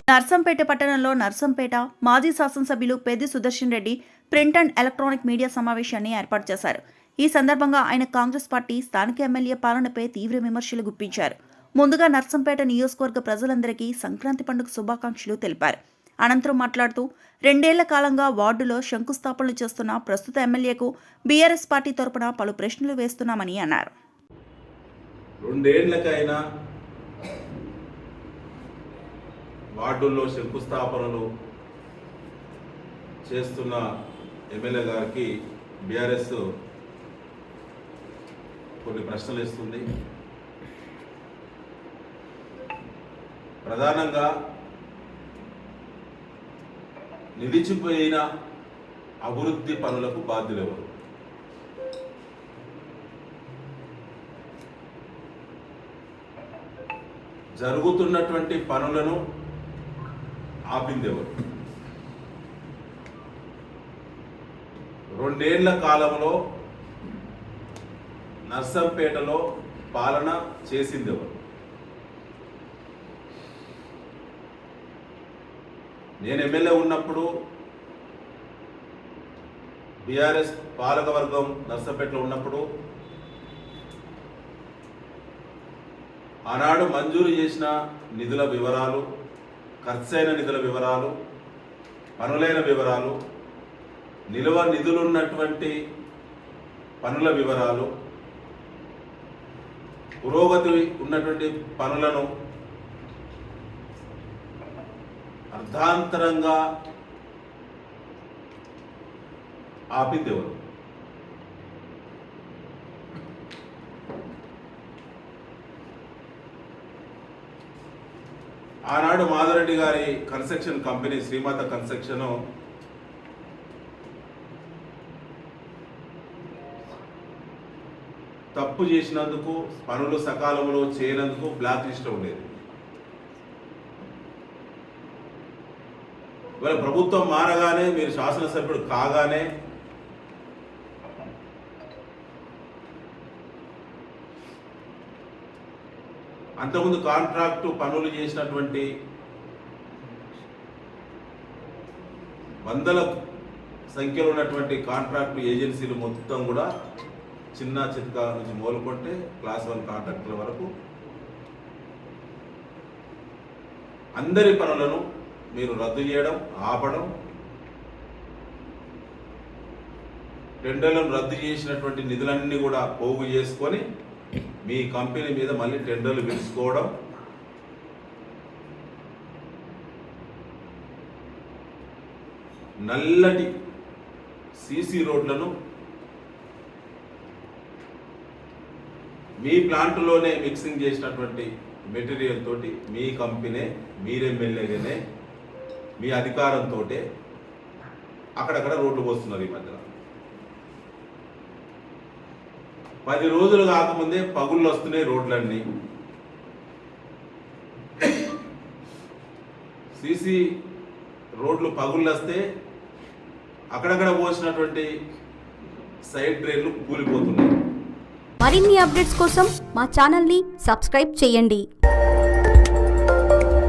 నర్సంపేట పట్టణంలో నర్సంపేట మాజీ శాసనసభ్యులు Peddi Sudarshan Reddy print and electronic media సమావేశాన్ని ఏర్పాటు చేశారు. ఈ సందర్భంగా ఆయన కాంగ్రెస్ పార్టీ స్థానిక ఎమ్మెల్యే పాలనపై తీవ్ర విమర్శలు గుప్పించారు. ముందుగా నర్సంపేట నియోజకవర్గ ప్రజలందరికీ సంక్రాంతి పండుగ శుభాకాంక్షలు తెలిపారు. అనంతరం మాట్లాడుతూ 2 ఏళ్ల కాలంగా వార్డులో శంకుస్థాపనలు చేస్తున్న ప్రస్తుత ఎమ్మెల్యేకు బీఆర్ఎస్ పార్టీ తరపున పలు ప్రశ్నలు వేస్తున్నామని అన్నారు. 2 ఏళ్లకైనా వార్డుల్లో శంకుస్థాపనలు చేస్తున్న ఎమ్మెల్యే గారికి బీఆర్ఎస్ కొన్ని ప్రశ్నలు ఇస్తుంది. ప్రధానంగా నిలిచిపోయిన అభివృద్ధి పనులకు బాధ్యులెవరు? జరుగుతున్నటువంటి పనులను ఆపిందెవరు? 2 ఏళ్ల కాలంలో నర్సంపేటలో పాలన చేసిందెవరు? నేను ఎమ్మెల్యే ఉన్నప్పుడు బీఆర్ఎస్ పాలకవర్గం నర్సంపేటలో ఉన్నప్పుడు ఆనాడు మంజూరు చేసిన నిధుల వివరాలు, ఖర్చైన నిధుల వివరాలు, పనులైన వివరాలు, నిలువ నిధులున్నటువంటి పనుల వివరాలు, పురోగతి ఉన్నటువంటి పనులను అర్ధాంతరంగా ఆపిందెవరు? ఆనాడు మాధవరెడ్డి గారి కన్స్ట్రక్షన్ కంపెనీ శ్రీమాత కన్స్ట్రక్షన్ తప్పు చేసినందుకు, పనులు సకాలంలో చేయనందుకు బ్లాక్ లిస్ట్ ఉండేది. ఇవాళ ప్రభుత్వం మారగానే, మీరు శాసనసభ్యుడు కాగానే అంతకుముందు కాంట్రాక్టు పనులు చేసినటువంటి వందల సంఖ్యలో ఉన్నటువంటి కాంట్రాక్టు ఏజెన్సీలు మొత్తం కూడా చిన్న చిత్కా నుంచి మొదలుకుంటే క్లాస్ 1 కాంట్రాక్టుల వరకు అందరి పనులను మీరు రద్దు చేయడం, ఆపడం, టెండర్లను రద్దు చేసినటువంటి నిధులన్నీ కూడా పోగు చేసుకొని మీ కంపెనీ మీద మళ్ళీ టెండర్లు పిలుచుకోవడం, నల్లటి సీసీ రోడ్లను మీ ప్లాంట్లోనే మిక్సింగ్ చేసినటువంటి మెటీరియల్ తోటి మీ కంపెనీ, మీరెమ్మెల్యేగానే మీ అధికారంతో అక్కడక్కడ రోడ్లు పోస్తున్నారు. ఈ మధ్యలో 10 రోజులు కాకముందే పగుళ్ళు వస్తున్నాయి రోడ్లన్నీ. సీసీ రోడ్లు పగుళ్ళు వస్తే అక్కడక్కడ పోసినటువంటి సైడ్ డ్రైన్లు కూలిపోతున్నాయి. మరిన్ని అప్డేట్స్ కోసం మా ఛానల్ని సబ్స్క్రైబ్ చేయండి.